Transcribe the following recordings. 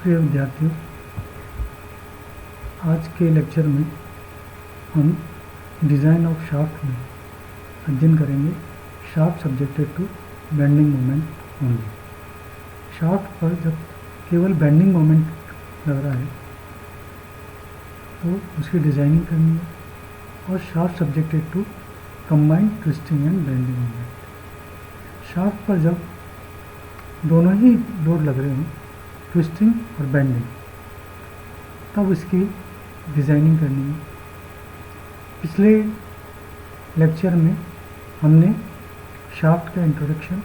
प्रिय विद्यार्थियों, आज के लेक्चर में हम डिज़ाइन ऑफ शाफ्ट में अध्ययन करेंगे shaft subjected to bending moment only. Shaft पर जब केवल बेंडिंग मोमेंट लग रहा है तो उसकी डिज़ाइनिंग करनी है। और shaft subjected to combined twisting and bending moment. Shaft पर जब दोनों ही लोड लग रहे हों, ट्विस्टिंग और बेंडिंग, तब इसकी डिज़ाइनिंग करनी है। पिछले लेक्चर में हमने शाफ्ट का इंट्रोडक्शन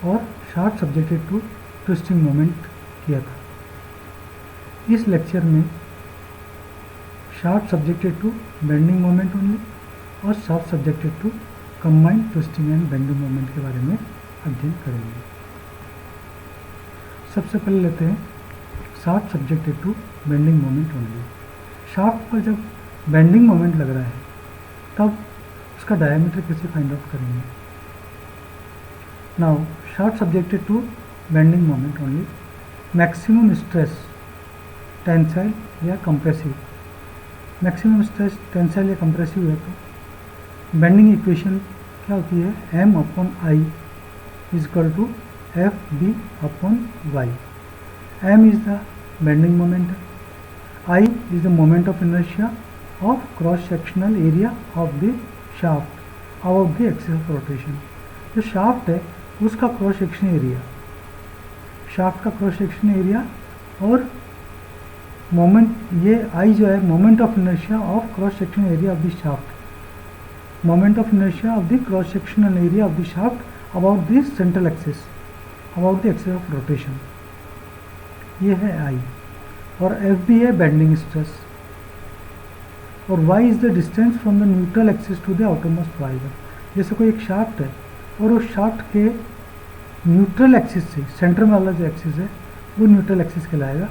और shaft subjected to twisting moment किया था। इस लेक्चर में shaft subjected to bending moment only और shaft subjected to combined twisting and bending moment के बारे में अध्ययन करेंगे। सबसे पहले लेते हैं shaft subjected to bending moment only. Shaft पर जब बेंडिंग मोमेंट लग रहा है तब उसका डायमीटर कैसे फाइंड आउट करेंगे। Now shaft subjected to bending moment only, maximum stress tensile या कंप्रेसिव, मैक्सिमम स्ट्रेस टेंसाइल या कंप्रेसिव है तो बेंडिंग इक्वेशन क्या होती है, M/I is equal to FB/Y। M is the bending moment, I is the moment of inertia of cross sectional area of the shaft about the axis of rotation। जो शाफ्ट है उसका cross section area, shaft का cross section area, और moment, ये I जो है moment of inertia of cross section area of the shaft, moment of inertia of the cross sectional area of the shaft about the central axis, about the axis of rotation, ये है I। और FB है bending stress, और Y is the distance from the neutral axis to the outermost fibre. जैसे कोई एक shaft है और उस शाफ्ट के न्यूट्रल एक्सिस से, सेंटर में वाला जो एक्सिस है वो न्यूट्रल एक्सिस कहलाएगा।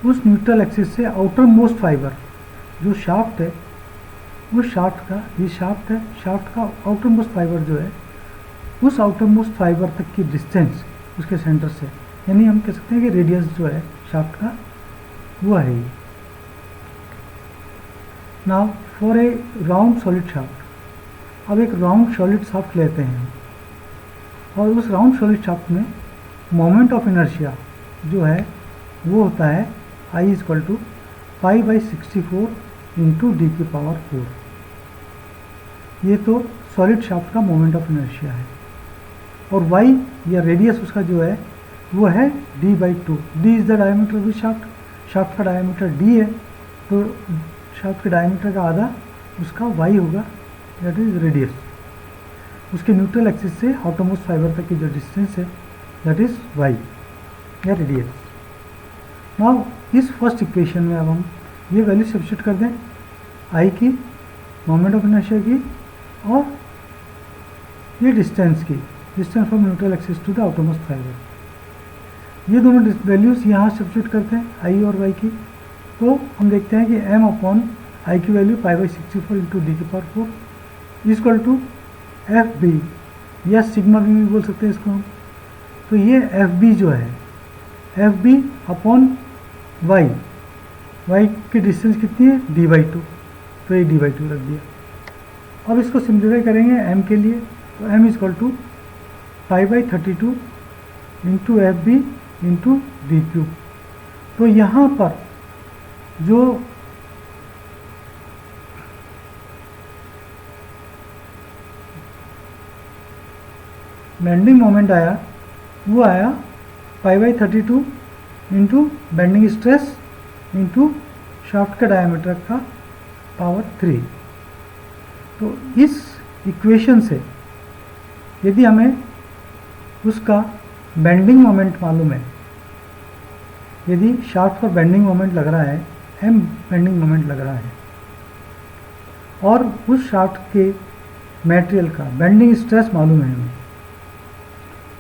उस न्यूट्रल एक्सिस से आउटर मोस्ट फाइबर जो शाफ्ट है, उस शाफ्ट का, ये शाफ्ट है, शाफ्ट का आउटर मोस्ट फाइबर जो है, उस आउटर मोस्ट फाइबर तक की डिस्टेंस उसके सेंटर से, यानी हम कह सकते हैं कि रेडियस जो है शाफ्ट का वो है ये। Now for a round solid shaft, अब एक राउंड सॉलिड शाफ्ट लेते हैं और उस राउंड सॉलिड शाफ्ट में मोमेंट ऑफ इनर्शिया जो है वो होता है I is equal to π/64 into D⁴। ये तो सॉलिड शाफ्ट का मोमेंट ऑफ इनर्शिया है। और Y या रेडियस उसका जो है वो है D/2। D is the diameter of the shaft, shaft का डायमीटर D है तो शाफ्ट के डायमीटर का आधा उसका Y होगा, दैट इज रेडियस। उसके न्यूट्रल एक्सिस से आउटरमोस्ट फाइबर तक की जो डिस्टेंस है दैट इज Y या रेडियस। नाउ इस फर्स्ट इक्वेशन में अब हम ये वैल्यू सब्स्टिट्यूट कर दें, I की, मोमेंट ऑफ इनर्शिया की, और ये डिस्टेंस की, distance from neutral axis to the outermost fibre. ये दोनों वैल्यूज़ यहाँ सब्स्टिट्यूट करते हैं I और Y की, तो हम देखते हैं कि M/I की value π/64 into D⁴ equal to FB या सिग्मा भी बोल सकते हैं इसको हम। तो ये FB जो है, FB/Y, Y की डिस्टेंस कितनी है, D/2, तो ये D/2 रख दिया। अब इसको सिंप्लीफाई करेंगे M के लिए, तो M is equal to π/32 into FB into D³। तो यहाँ पर जो बेंडिंग मोमेंट आया वो आया π/32 into bending stress into shaft का डायमीटर का पावर 3। तो इस इक्वेशन से यदि हमें उसका बेंडिंग मोमेंट मालूम है, यदि शाफ्ट पर बेंडिंग मोमेंट लग रहा है, M बेंडिंग मोमेंट लग रहा है, और उस शाफ्ट के मटेरियल का बेंडिंग स्ट्रेस मालूम है हमें,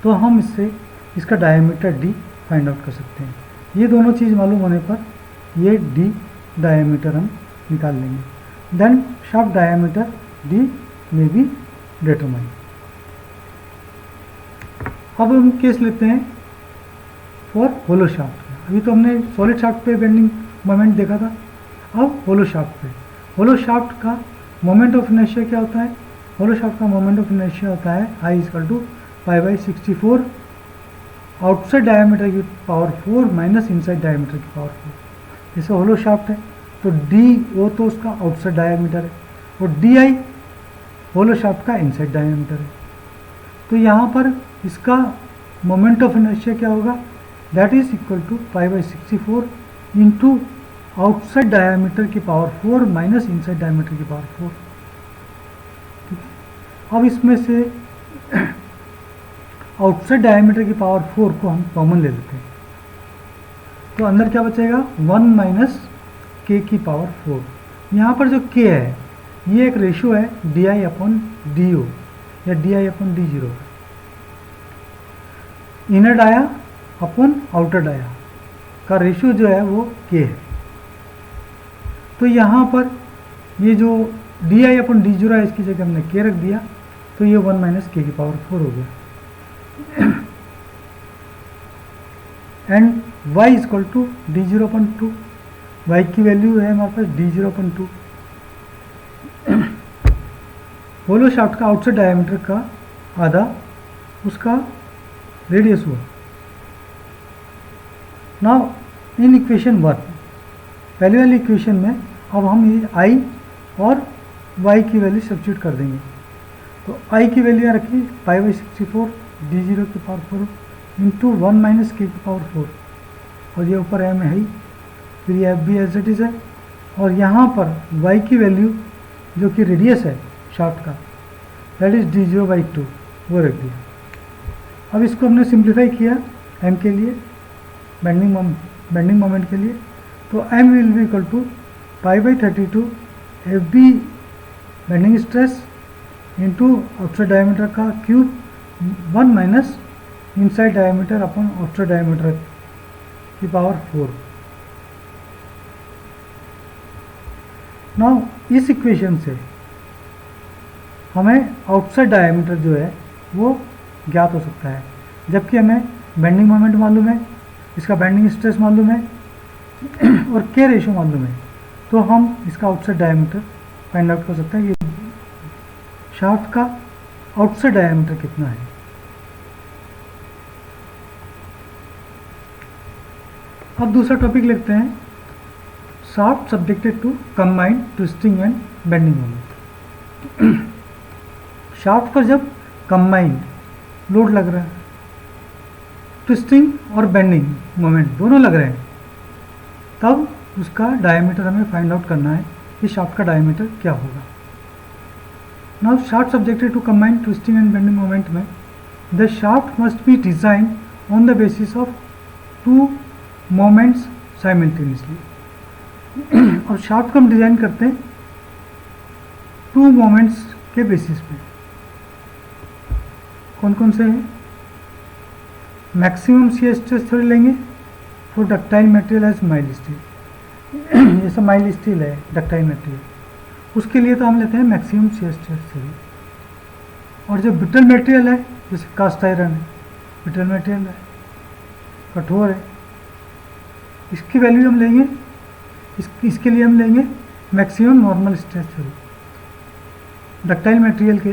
तो हम इससे इसका डायमीटर D फाइंड आउट कर सकते हैं। ये दोनों चीज़ मालूम होने पर ये D डायमीटर हम निकाल लेंगे। देन शाफ्ट डायमीटर D में बी डिटरमाइन। अब हम केस लेते हैं फॉर होलो शाफ्ट का। अभी तो हमने सॉलिड शाफ्ट पे बेंडिंग मोमेंट देखा था, अब होलो शाफ्ट पे। होलो शाफ्ट का मोमेंट ऑफ इनर्शिया क्या होता है? होलो शाफ्ट का मोमेंट ऑफ इनर्शिया होता है I equal to π/64 outside diameter की पावर 4 माइनस इनसाइड डायमीटर की पावर 4। जैसे होलो शाफ्ट है तो डी वो तो उसका आउटसाइड डायमीटर है और डी आई होलो शाफ्ट का इनसाइड डायमीटर है। तो यहाँ पर इसका मोमेंट ऑफ इनर्शिया क्या होगा? That is equal to π/64 into outside diameter की पावर 4 माइनस इनसाइड डायमीटर की पावर 4। ठीक है, अब इसमें से आउटसाइड डायमीटर की पावर 4 को हम कॉमन ले लेते हैं, तो अंदर क्या बचेगा? 1 माइनस के की पावर 4। यहाँ पर जो के है ये एक रेशियो है D I upon D O या D I upon D zero. Inner dia upon outer dia का रेशियो जो है वो के है। तो यहाँ पर ये जो D I upon D zero है इसकी जगह हमने के रख दिया, तो ये 1 माइनस के की पावर 4 हो गया। And y equal to D zero upon 2, Y की वैल्यू है हमारे पास D zero upon 2। Hollow shaft का आउटसाइड डायमीटर का आधा उसका रेडियस हुआ। नाउ इन इक्वेशन 1 पहले वाली इक्वेशन में अब हम ये i और y की वैल्यू सब्स्टिट्यूट कर देंगे। तो i की वैल्यू यहाँ रखी π/64 डी जीरो की पावर 4 इंटू 1 माइनस के की पावर 4 और ये ऊपर m है ही, फिर ये f भी एज इट इज़ है और यहाँ पर y की वैल्यू जो कि रेडियस है शाफ्ट का that is D zero by 2 वो रख दिया। अब इसको हमने सिंप्लीफाई किया m के लिए बेंडिंग मोमेंट के लिए, तो m will be equal to π/32 F B bending stress into outside diameter का cube 1 minus inside diameter upon outside diameter की पावर 4। नाउ इस इक्वेशन से हमें आउटसाइड डायमीटर जो है वो ज्ञात हो सकता है, जबकि हमें बेंडिंग मोमेंट मालूम है, इसका बेंडिंग स्ट्रेस मालूम है और के रेशियो मालूम है, तो हम इसका आउटसाइड डायमीटर फाइंड आउट कर सकते हैं कि शाफ्ट का आउटसाइड डायमीटर कितना है। अब दूसरा टॉपिक लिखते हैं, shaft subjected to combined twisting and bending moment. Shaft पर जब कंबाइंड लोड लग रहा है, ट्विस्टिंग और बेंडिंग मोमेंट दोनों लग रहे हैं, तब उसका डायमीटर हमें फाइंड आउट करना है कि शाफ्ट का डायमीटर क्या होगा। Now shaft subjected to combined twisting and bending moment में the shaft must be design on the basis of 2 moments simultaneously. और शाफ्ट को हम डिज़ाइन करते हैं 2 मोमेंट्स के बेसिस पे। कौन कौन से हैं? मैक्सिमम शियर स्ट्रेस थ्योरी लेंगे for ductile material as mild steel. ये सब माइल्ड स्टील है डक्टाइल मटेरियल, उसके लिए तो हम लेते हैं मैक्सिमम शियर स्ट्रेस थ्योरी। और जो ब्रिटल मटेरियल है जैसे कास्ट आयरन है, ब्रिटल मटेरियल है, कठोर है, इसकी वैल्यू हम लेंगे, इसके लिए हम लेंगे maximum normal stress theory. Ductile material के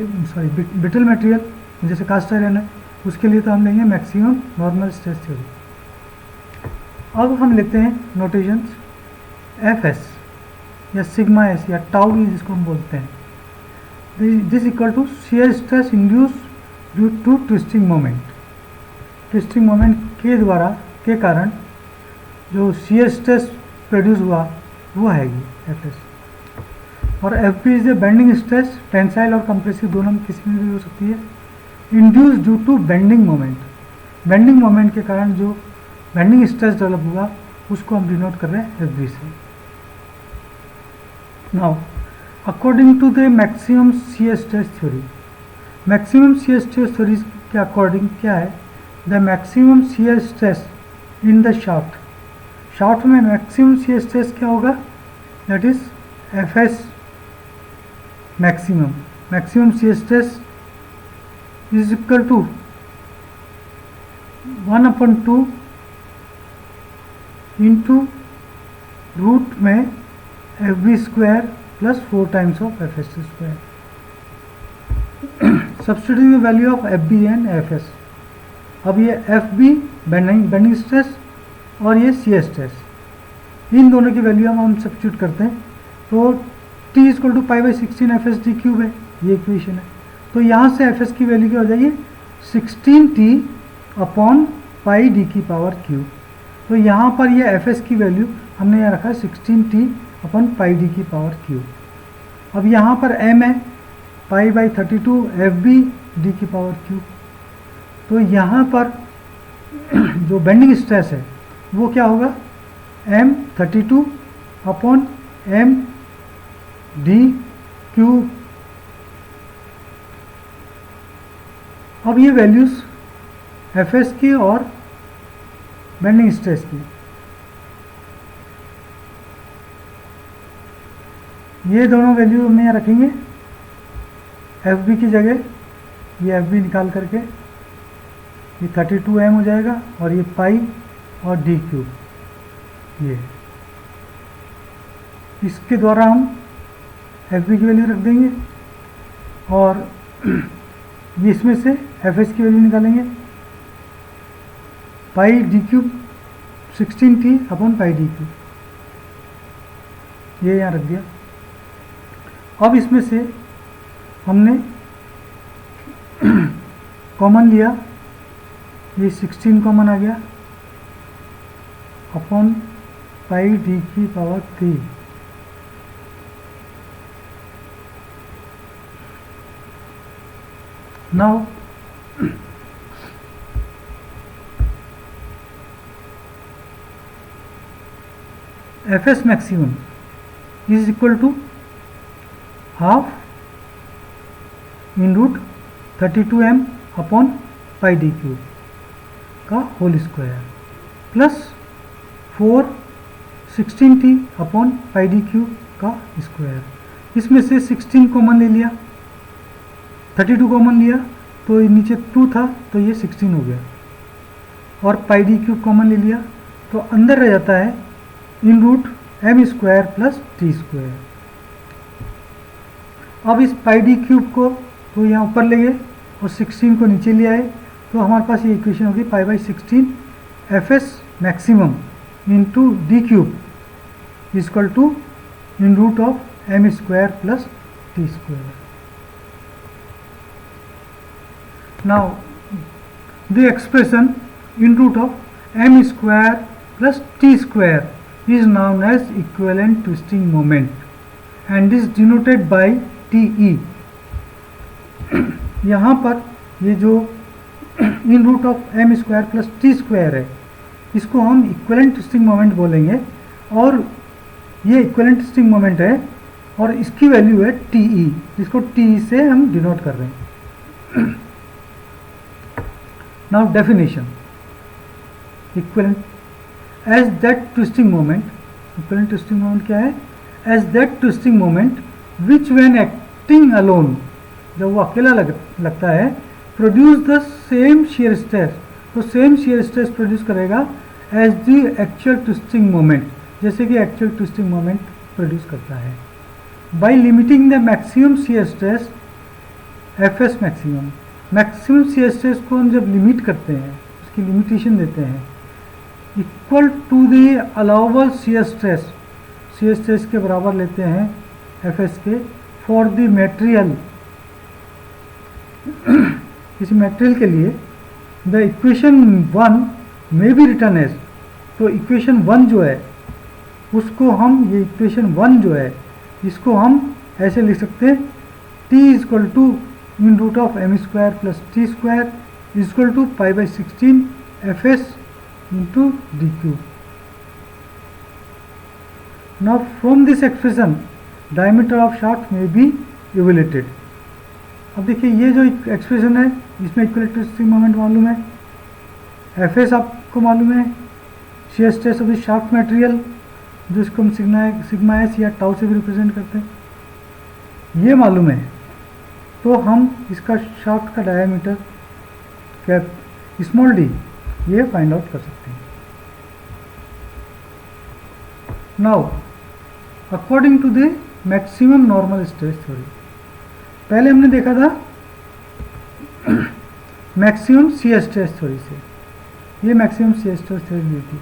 ब्रिटल मटेरियल जैसे कास्ट आयरन है, उसके लिए तो हम लेंगे मैक्सिमम नॉर्मल स्ट्रेस थ्योरी। अब हम लेते हैं नोटेशंस एफ एस या सिग्मा एस या टाउ ई जिसको हम बोलते हैं। This equal to shear stress induced due to twisting moment. Twisting moment के कारण जो शियर स्ट्रेस प्रोड्यूस हुआ वो है एफ एस। और F B is a bending stress, tensile और कंप्रेसिव दोनों में किसी में भी हो सकती है, induced due to bending moment. Bending moment के कारण जो बेंडिंग स्ट्रेस डेवलप हुआ उसको हम डिनोट कर रहे हैं एफ बी से। Now according to the maximum shear stress theory, maximum shear stress theory के अकॉर्डिंग क्या है? The maximum shear stress in the shaft, shaft में मैक्सिमम शियर स्ट्रेस क्या होगा? That is F S maximum. Maximum shear stress is equal to 1/2 into root में F B square plus 4 times of F S square. Substituting the value of F B and F S. अब ये F B bending stress और ये सी stress, इन दोनों की value हम substitute करते हैं तो t equal to pi by 16 F S D cube है, ये इक्वेशन है। तो यहाँ से एफ एस की वैल्यू क्या हो जाएगी 16t अपॉन पाई डी की पावर क्यूब। तो यहाँ पर ये एफ एस की वैल्यू हमने यहाँ रखा है 16t अपॉन पाई डी की पावर क्यूब। अब यहाँ पर m है pi by 32 F B D की पावर क्यूब। तो यहाँ पर जो बेंडिंग स्ट्रेस है वो क्या होगा m 32 upon m D cube. अब ये वैल्यूज एफ एस की और बेंडिंग स्ट्रेस की, ये दोनों वैल्यू हमने यहाँ रखेंगे। एफ बी की जगह ये एफ बी निकाल करके ये 32m हो जाएगा और ये पाई और डी क्यूब, ये इसके द्वारा हम एफ बी की वैल्यू रख देंगे और ये इसमें से एफ एस की वैल्यू निकालेंगे। Pi D cube 16t upon pi D cube, ये यहाँ रख दिया। अब इसमें से हमने कॉमन लिया, ये 16 कॉमन आ गया अपॉन पाई डी की power 3। Now F S maximum is equal to half in root 32m upon pi D cube का whole square plus 4 16t upon pi D cube का स्क्वायर। इसमें से 16 कॉमन ले लिया, 32 कॉमन लिया तो ये नीचे 2 था तो ये 16 हो गया, और पाई डी क्यूब कॉमन ले लिया तो अंदर रह जाता है in root M square plus T square. अब इस पाई डी क्यूब को तो यहाँ ऊपर ले गए और 16 को नीचे ले आए तो हमारे पास ये इक्वेशन होगी pi by 16 F S maximum into D cube is equal to in root of M square plus T square. Now the expression in root of M square plus T square is known as equivalent twisting moment and is denoted by TE। यहाँ पर ये जो in root of M square plus T square है इसको हम equivalent twisting moment बोलेंगे, और ये इक्विवेलेंट ट्विस्टिंग मोमेंट है और इसकी वैल्यू है TE, इसको TE से हम डिनोट कर रहे हैं। Now definition equivalent as that twisting moment, equivalent twisting moment क्या है, as that twisting moment which when acting alone, जब वो अकेला लगता है, produce the same shear stress, तो सेम शियर स्ट्रेस प्रोड्यूस करेगा as the actual twisting moment, जैसे कि एक्चुअल ट्विस्टिंग मोमेंट प्रोड्यूस करता है। By limiting the maximum shear stress F S maximum, maximum shear stress को हम जब लिमिट करते हैं, उसकी लिमिटेशन देते हैं equal to the allowable shear stress, shear stress के बराबर लेते हैं एफ एस के फॉर द मटेरियल, किसी मटेरियल के लिए द इक्वेशन 1 में बी रिटर्न एज, तो इक्वेशन 1 जो है उसको हम, ये इक्वेशन 1 जो है इसको हम ऐसे लिख सकते हैं t is equal to in root of M square plus T square is equal to pi by 16 F S into dq। Now from this expression diameter of shaft may be evaluated। अब देखिए ये जो एक्सप्रेशन है इसमें इक्विवेलेंट ट्विस्टिंग मोमेंट मालूम है, F S आपको मालूम है, shear stress of the shaft material जो इसको हम सिग्मा एस या टाउ से भी रिप्रेजेंट करते हैं, ये मालूम है, तो हम इसका शाफ्ट का डायमीटर क्या स्मॉल डी ये फाइंड आउट कर सकते हैं। Now according to the maximum normal stress theory, पहले हमने देखा था मैक्सिमम शियर स्ट्रेस थ्योरी से, ये मैक्सिमम शियर स्ट्रेस थ्योरी ली थी।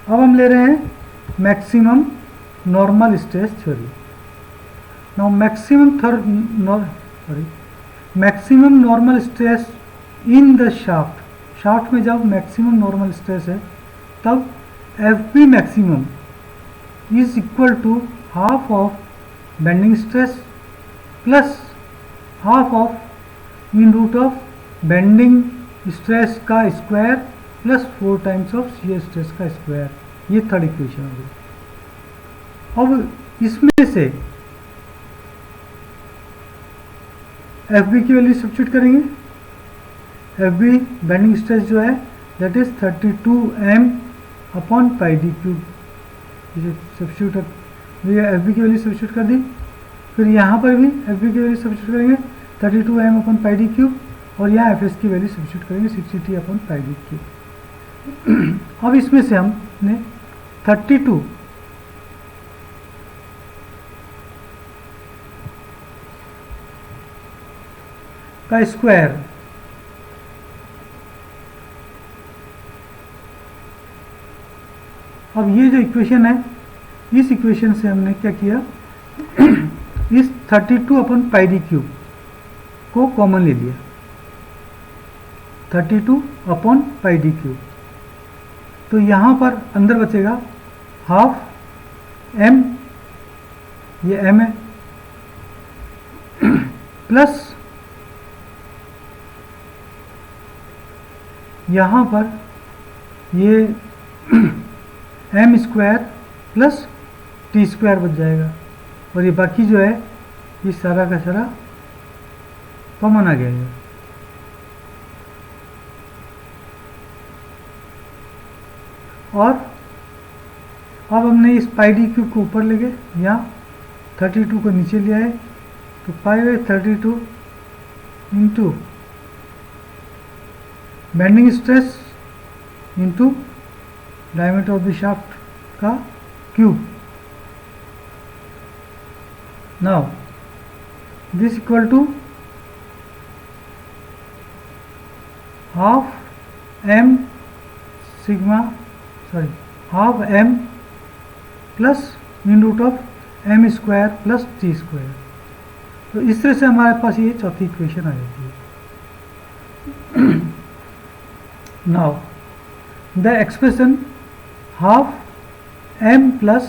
अब हम ले रहे हैं maximum normal stress theory. Now maximum normal stress in the shaft, shaft में जब मैक्सिमम नॉर्मल स्ट्रेस है तब F B maximum is equal to half of bending stress plus half of in root of bending stress का square plus 4 times of shear stress का square. ये third equation हो गई। अब इसमें से एफ बी की वैल्यू सब्स्टिट्यूट करेंगे। एफ बी बेंडिंग स्ट्रेस जो है that is 32m upon pi D cube, substitute F B की वैल्यू सब्स्टिट्यूट कर दी। फिर यहाँ पर भी एफ बी की वैल्यू सब्स्टिट्यूट करेंगे 32m upon pi D cube, और यहाँ एफ एस की वैल्यू सब्स्टिट्यूट करेंगे 60t upon pi D cube. अब इसमें से हमने 32 का स्क्वायर अब ये जो इक्वेशन है, इस इक्वेशन से हमने क्या किया इस 32 अपॉन पाई डी क्यूब को कॉमन ले लिया, 32 अपॉन पाई डी क्यूब। तो यहाँ पर अंदर बचेगा हाफ एम, ये एम है, प्लस यहाँ पर ये M square plus T square बच जाएगा, और ये बाकी जो है ये सारा का सारा कॉमन आ गया है। और अब हमने इस पाई डी क्यूब को ऊपर ले गए, यहाँ 32 को नीचे लिया है, तो pi by 32 into bending stress into diameter of the shaft का cube. Now this equal to half M sigma half M plus in root of M square plus T square. तो इस तरह से हमारे पास ये चौथी इक्वेशन आ जाती है। Now the expression half M plus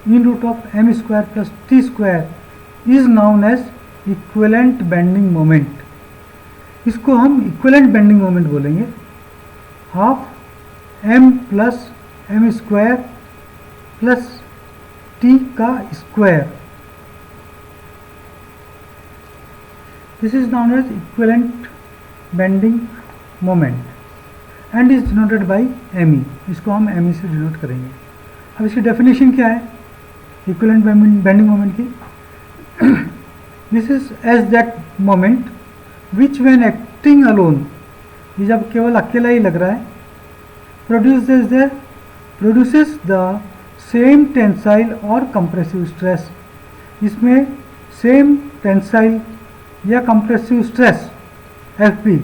in root of M square plus T square is known as equivalent bending moment. इसको हम इक्विवेलेंट बेंडिंग मोमेंट बोलेंगे। Half M plus M square plus T का square, this is known as equivalent bending moment and is denoted by M E. इसको हम M E से denote करेंगे। अब इसकी डेफिनेशन क्या है इक्विवेलेंट बेंडिंग मोमेंट की? This is as that moment which when acting alone, ये जब केवल अकेला ही लग रहा है, प्रोड्यूसेस द सेम टेंसाइल और कंप्रेसिव स्ट्रेस। इसमें सेम टेंसाइल या कंप्रेसिव स्ट्रेस एफ पी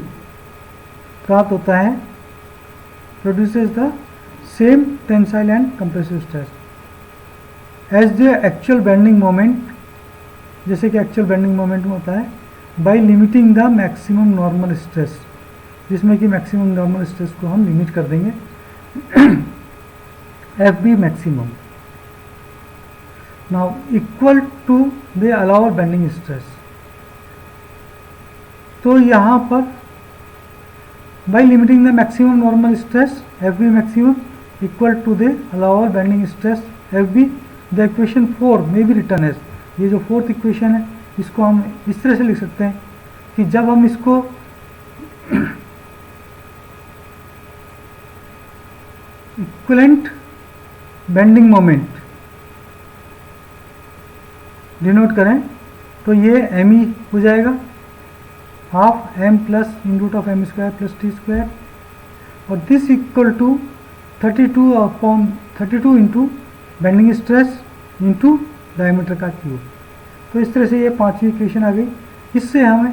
प्राप्त होता है, produces the same tensile and compressive stress as the actual bending moment, जैसे कि एक्चुअल बेंडिंग मोमेंट में होता है, by limiting the maximum normal stress, जिसमें कि मैक्सिमम नॉर्मल स्ट्रेस को हम लिमिट कर देंगे F B maximum now equal to the allowed bending stress. तो यहाँ पर by limiting the maximum normal stress F B maximum equal to the allowed bending stress F B, the equation 4 में भी return है। ये जो फोर्थ इक्वेशन है इसको हम इस तरह से लिख सकते हैं कि जब हम इसको इक्विवेलेंट बेंडिंग मोमेंट डिनोट करें तो ये एम ई हो जाएगा, half M plus in root of M square plus T square, और this equal to 32 into bending stress into diameter का क्यूब। तो इस तरह से ये पांचवी इक्वेशन आ गई। इससे हमें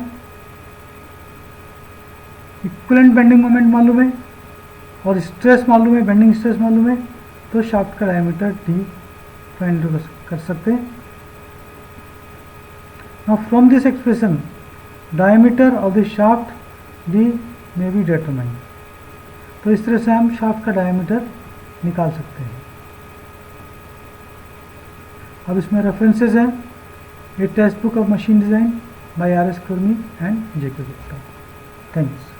इक्विवेलेंट बेंडिंग मोमेंट मालूम है और स्ट्रेस मालूम है, बेंडिंग स्ट्रेस मालूम है, तो शाफ्ट का डायमीटर डी फाइंड कर सकते हैं। Now from this expression diameter of the shaft D में बी डिटरमाइन। तो इस तरह से हम शाफ्ट का डायमीटर निकाल सकते हैं। अब इसमें रेफरेंसेस हैं, a text book of machine design by R S Khurmi and J K Gupta. Thanks.